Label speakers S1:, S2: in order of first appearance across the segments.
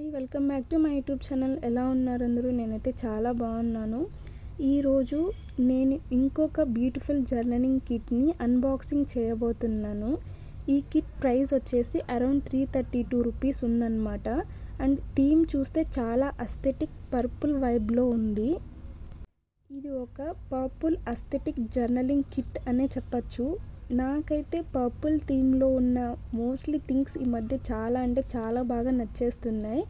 S1: Hi welcome back to my YouTube channel. ఎలా ఉన్నారు అందరూ? నేనైతే చాలా బాగున్నాను. ఈరోజు నేను ఇంకొక బ్యూటిఫుల్ జర్నలింగ్ కిట్ని అన్బాక్సింగ్ చేయబోతున్నాను. ఈ కిట్ ప్రైస్ వచ్చేసి అరౌండ్ 332 రూపీస్ ఉందన్నమాట. అండ్ థీమ్ చూస్తే చాలా అస్థెటిక్ పర్పుల్ వైబ్లో ఉంది. ఇది ఒక పర్పుల్ అస్థెటిక్ జర్నలింగ్ కిట్ అనే చెప్పచ్చు. నాకైతే పర్పుల్ థీమ్లో ఉన్న మోస్ట్లీ థింగ్స్ ఈ మధ్య చాలా అంటే చాలా బాగా నచ్చేస్తున్నాయి.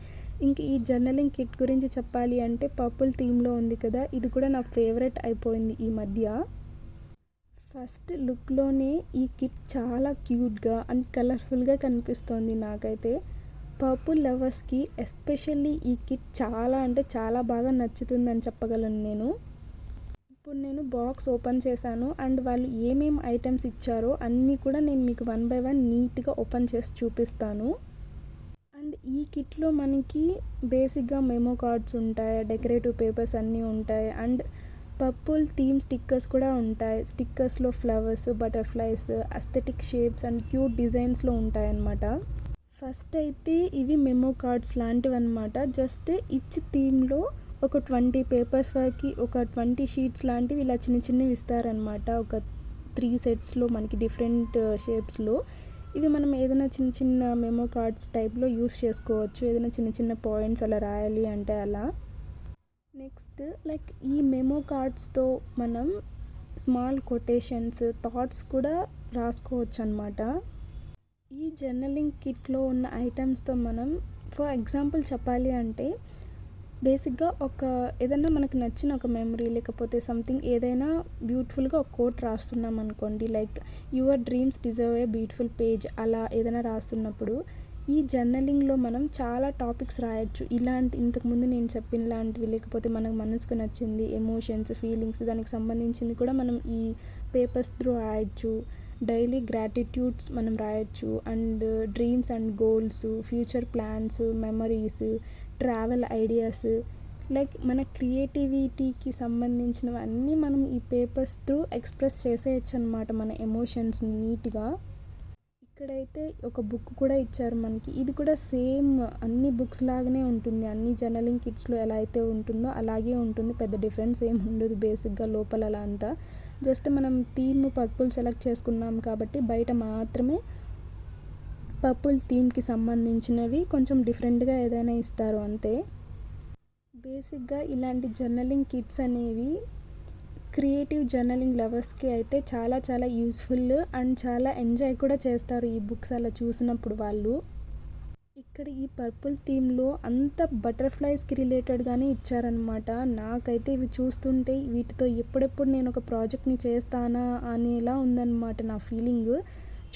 S1: ఇంక ఈ జర్నలింగ్ కిట్ గురించి చెప్పాలి అంటే పర్పుల్ థీమ్లో ఉంది కదా, ఇది కూడా నా ఫేవరెట్ అయిపోయింది ఈ మధ్య. ఫస్ట్ లుక్లోనే ఈ కిట్ చాలా క్యూట్గా అండ్ కలర్ఫుల్గా కనిపిస్తోంది. నాకైతే పర్పుల్ లవర్స్కి ఎస్పెషల్లీ ఈ కిట్ చాలా అంటే చాలా బాగా నచ్చుతుందని చెప్పగలను నేను. ఇప్పుడు నేను బాక్స్ ఓపెన్ చేశాను అండ్ వాళ్ళు ఏమేమి ఐటమ్స్ ఇచ్చారో అన్నీ కూడా నేను మీకు 1 by 1 నీట్గా ఓపెన్ చేసి చూపిస్తాను. అండ్ ఈ కిట్లో మనకి బేసిక్గా మెమో కార్డ్స్ ఉంటాయి, డెకరేటివ్ పేపర్స్ అన్నీ ఉంటాయి అండ్ పర్పుల్ థీమ్ స్టిక్కర్స్ కూడా ఉంటాయి. స్టిక్కర్స్లో flowers, butterflies, aesthetic shapes and cute డిజైన్స్లో ఉంటాయి అన్నమాట. ఫస్ట్ అయితే ఇవి మెమో కార్డ్స్ లాంటివి అన్నమాట. జస్ట్ ఇచ్ థీమ్లో ఒక 20 పేపర్స్ వరకు ఒక 20 షీట్స్ లాంటివి ఇలా చిన్న చిన్నవి ఇస్తారనమాట. ఒక 3 సెట్స్లో మనకి డిఫరెంట్ షేప్స్లో. ఇవి మనం ఏదైనా చిన్న చిన్న మెమో కార్డ్స్ టైప్లో యూస్ చేసుకోవచ్చు, ఏదైనా చిన్న చిన్న పాయింట్స్ అలా రాయాలి అంటే అలా. నెక్స్ట్ లైక్ ఈ మెమో కార్డ్స్తో మనం స్మాల్ కొటేషన్స్, థాట్స్ కూడా రాసుకోవచ్చు అనమాట. ఈ జర్నలింగ్ కిట్లో ఉన్న ఐటమ్స్తో మనం ఫర్ ఎగ్జాంపుల్ చెప్పాలి అంటే బేసిక్గా ఏదైనా మనకు నచ్చిన ఒక మెమరీ లేకపోతే సంథింగ్ ఏదైనా బ్యూటిఫుల్గా ఒక కోట్ రాస్తున్నాం అనుకోండి, like your dreams deserve a beautiful page అలా ఏదైనా రాస్తున్నప్పుడు ఈ జర్నలింగ్లో మనం చాలా టాపిక్స్ రాయొచ్చు. ఇంతకుముందు నేను చెప్పిన లాంటివి లేకపోతే మనకు మనసుకు నచ్చింది, ఎమోషన్స్, ఫీలింగ్స్ దానికి సంబంధించింది కూడా మనం ఈ పేపర్స్ త్రూ రాయొచ్చు. డైలీ గ్రాటిట్యూడ్స్ మనం రాయొచ్చు and dreams and goals, future plans, memories, travel ideas, like మన క్రియేటివిటీకి సంబంధించినవన్నీ మనం ఈ పేపర్స్ త్రూ ఎక్స్ప్రెస్ చేసేయచ్చు అనమాట మన ఎమోషన్స్ని నీట్గా. ఇక్కడైతే ఒక బుక్ కూడా ఇచ్చారు మనకి. ఇది కూడా సేమ్ అన్ని బుక్స్ లాగానే ఉంటుంది. అన్ని జర్నలింగ్ కిట్స్లో ఎలా అయితే ఉంటుందో అలాగే ఉంటుంది. పెద్ద డిఫరెన్స్ ఏం ఉండదు బేసిక్గా లోపల అలా అంతా. జస్ట్ మనం థీమ్ పర్పుల్ సెలెక్ట్ చేసుకున్నాం కాబట్టి బయట మాత్రమే పర్పుల్ థీమ్కి సంబంధించినవి కొంచెం డిఫరెంట్గా ఏదైనా ఇస్తారు అంతే. బేసిక్గా ఇలాంటి జర్నలింగ్ కిట్స్ అనేవి క్రియేటివ్ జర్నలింగ్ లవర్స్కి అయితే చాలా చాలా యూస్ఫుల్ అండ్ చాలా ఎంజాయ్ కూడా చేస్తారు ఈ బుక్స్ అలా చూసినప్పుడు వాళ్ళు. ఇక్కడ ఈ పర్పుల్ థీమ్లో అంత బటర్ఫ్లైస్కి రిలేటెడ్గానే ఇచ్చారనమాట. నాకైతే ఇవి చూస్తుంటే వీటితో ఎప్పుడెప్పుడు నేను ఒక ప్రాజెక్ట్ని చేస్తానా అనేలా ఉందన్నమాట నా ఫీలింగ్.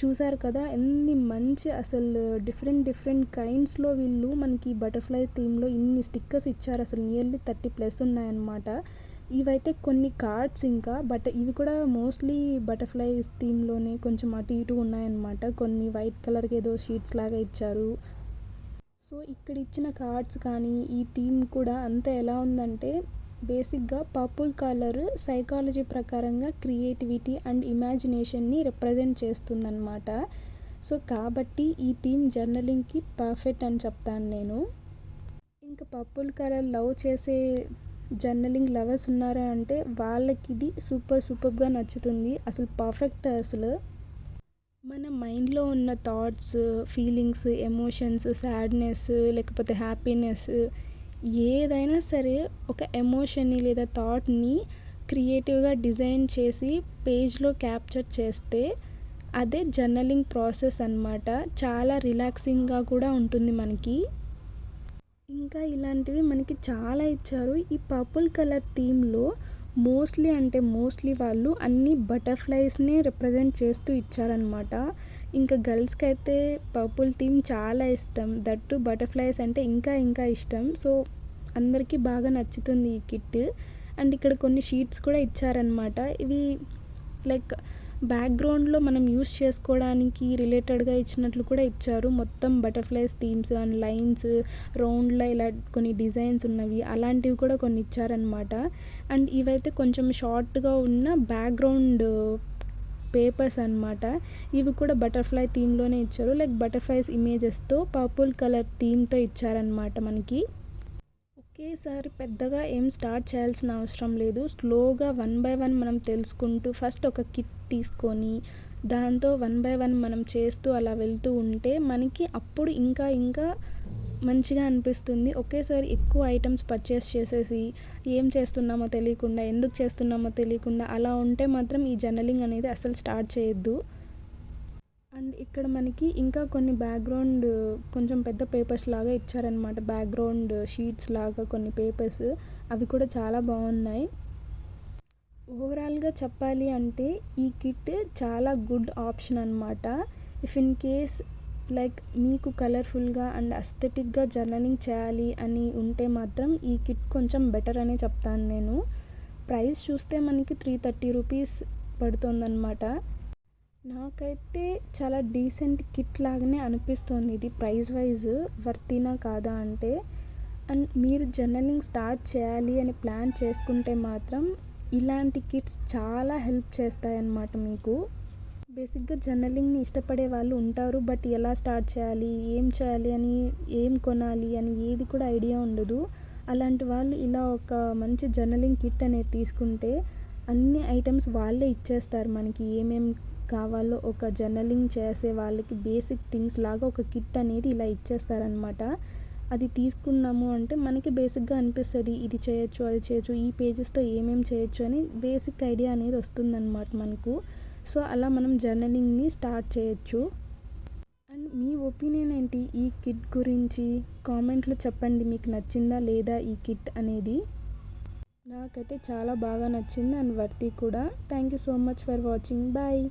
S1: చూసారు కదా ఎన్ని మంచి అసలు డిఫరెంట్ కైండ్స్లో వీళ్ళు మనకి బటర్ఫ్లై థీమ్లో ఇన్ని స్టిక్కర్స్ ఇచ్చారు. అసలు నియర్లీ 30+ ఉన్నాయన్నమాట. ఇవైతే కొన్ని కార్డ్స్ ఇంకా ఇవి కూడా మోస్ట్లీ బటర్ఫ్లైస్ థీమ్లోనే కొంచెం అటు ఇటు ఉన్నాయన్నమాట. కొన్ని వైట్ కలర్కి ఏదో షీట్స్ లాగా ఇచ్చారు. సో ఇక్కడ ఇచ్చిన కార్డ్స్ కానీ ఈ థీమ్ కూడా అంతా ఎలా ఉందంటే బేసిక్గా పర్పుల్ కలర్ సైకాలజీ ప్రకారంగా క్రియేటివిటీ అండ్ ఇమాజినేషన్ని రిప్రజెంట్ చేస్తుందన్నమాట. సో కాబట్టి ఈ థీమ్ జర్నలింగ్కి పర్ఫెక్ట్ అని చెప్తాను నేను. ఇంకా పర్పుల్ కలర్ లవ్ చేసే జర్నలింగ్ లవర్స్ ఉన్నారా అంటే వాళ్ళకి ఇది సూపర్గా నచ్చుతుంది. అసలు పర్ఫెక్ట్. అసలు మన మైండ్లో ఉన్న థాట్స్, ఫీలింగ్స్, ఎమోషన్స్, సాడ్నెస్ లేకపోతే హ్యాపీనెస్ ఏదైనా సరే ఒక ఎమోషన్ని లేదా థాట్ని క్రియేటివ్గా డిజైన్ చేసి పేజ్లో క్యాప్చర్ చేస్తే అదే జర్నలింగ్ ప్రాసెస్ అన్నమాట. చాలా రిలాక్సింగ్గా కూడా ఉంటుంది మనకి. ఇంకా ఇలాంటివి మనకి చాలా ఇచ్చారు. ఈ పర్పుల్ కలర్ థీమ్లో మోస్ట్లీ వాళ్ళు అన్ని బటర్ఫ్లైస్ని రిప్రజెంట్ చేస్తూ ఇచ్చారనమాట. ఇంకా గర్ల్స్కి అయితే పర్పుల్ థీమ్ చాలా ఇష్టం. దట్టు బటర్ఫ్లైస్ అంటే ఇంకా ఇష్టం. సో అందరికీ బాగా నచ్చుతుంది ఈ కిట్. అండ్ ఇక్కడ కొన్ని షీట్స్ కూడా ఇచ్చారనమాట. ఇవి లైక్ బ్యాక్గ్రౌండ్లో మనం యూస్ చేసుకోవడానికి రిలేటెడ్గా ఇచ్చినట్లు కూడా ఇచ్చారు. మొత్తం బటర్ఫ్లైస్ థీమ్స్ అండ్ లైన్స్, రౌండ్లో ఇలా కొన్ని డిజైన్స్ ఉన్నవి అలాంటివి కూడా కొన్ని ఇచ్చారనమాట. అండ్ ఇవైతే కొంచెం షార్ట్గా ఉన్న బ్యాక్గ్రౌండ్ పేపర్స్ అనమాట. ఇవి కూడా బటర్ఫ్లై థీమ్లోనే ఇచ్చారు. లైక్ బటర్ఫ్లైస్ ఇమేజెస్తో పర్పుల్ కలర్ థీమ్తో ఇచ్చారనమాట మనకి. ఒకేసారి పెద్దగా ఏం స్టార్ట్ చేయాల్సిన అవసరం లేదు. స్లోగా 1 బై 1 మనం తెలుసుకుంటూ ఫస్ట్ ఒక కిట్ తీసుకొని దాంతో 1 బై 1 మనం చేస్తూ అలా వెళ్తూ ఉంటే మనకి అప్పుడు ఇంకా ఇంకా మంచిగా అనిపిస్తుంది. ఒకేసారి ఎక్కువ ఐటమ్స్ పర్చేస్ చేసేసి ఏం చేస్తున్నామో తెలియకుండా, ఎందుకు చేస్తున్నామో తెలియకుండా అలా ఉంటే మాత్రం ఈ జర్నలింగ్ అనేది అసలు స్టార్ట్ చేయొద్దు. అండ్ ఇక్కడ మనకి ఇంకా కొన్ని బ్యాక్గ్రౌండ్ కొంచెం పెద్ద పేపర్స్ లాగా ఇచ్చారనమాట. బ్యాక్గ్రౌండ్ షీట్స్ లాగా కొన్ని పేపర్స్, అవి కూడా చాలా బాగున్నాయి. ఓవరాల్గా చెప్పాలి అంటే ఈ కిట్ చాలా గుడ్ ఆప్షన్ అనమాట. ఇఫ్ ఇన్ కేస్ లైక్ మీకు కలర్ఫుల్గా అండ్ అస్థెటిక్గా జర్నలింగ్ చేయాలి అని ఉంటే మాత్రం ఈ కిట్ కొంచెం బెటర్ అనే చెప్తాను నేను. ప్రైస్ చూస్తే మనకి 330 రూపీస్ పడుతుందన్నమాట. నాకైతే చాలా డీసెంట్ కిట్ లాగానే అనిపిస్తుంది ఇది. ప్రైస్ వైజ్ వర్తీనా కాదా అంటే. అండ్ మీరు జర్నలింగ్ స్టార్ట్ చేయాలి అని ప్లాన్ చేసుకుంటే మాత్రం ఇలాంటి కిట్స్ చాలా హెల్ప్ చేస్తాయన్నమాట మీకు. బేసిక్గా జర్నలింగ్ని ఇష్టపడే వాళ్ళు ఉంటారు, బట్ ఎలా స్టార్ట్ చేయాలి, ఏం చేయాలి అని, ఏం కొనాలి అని ఏది కూడా ఐడియా ఉండదు. అలాంటి వాళ్ళు ఇలా ఒక మంచి జర్నలింగ్ కిట్ అనేది తీసుకుంటే అన్ని ఐటమ్స్ వాళ్ళే ఇచ్చేస్తారు మనకి. ఏమేం కావాలో ఒక జర్నలింగ్ చేసే వాళ్ళకి బేసిక్ థింగ్స్ లాగా ఒక కిట్ అనేది ఇలా ఇచ్చేస్తారనమాట. అది తీసుకున్నాము అంటే మనకి బేసిక్గా అనిపిస్తుంది ఇది చేయొచ్చు, అది చేయొచ్చు, ఈ పేజెస్తో ఏమేమి చేయొచ్చు అని బేసిక్ ఐడియా అనేది వస్తుందన్నమాట మనకు. సో అలా మనం జర్నలింగ్ని స్టార్ట్ చేయొచ్చు. అండ్ మీ ఒపీనియన్ ఏంటి ఈ కిట్ గురించి? కామెంట్లో చెప్పండి, మీకు నచ్చిందా లేదా ఈ కిట్ అనేది. నాకైతే చాలా బాగా నచ్చింది అండ్ వర్తీ కూడా. Thank you so much for watching. Bye.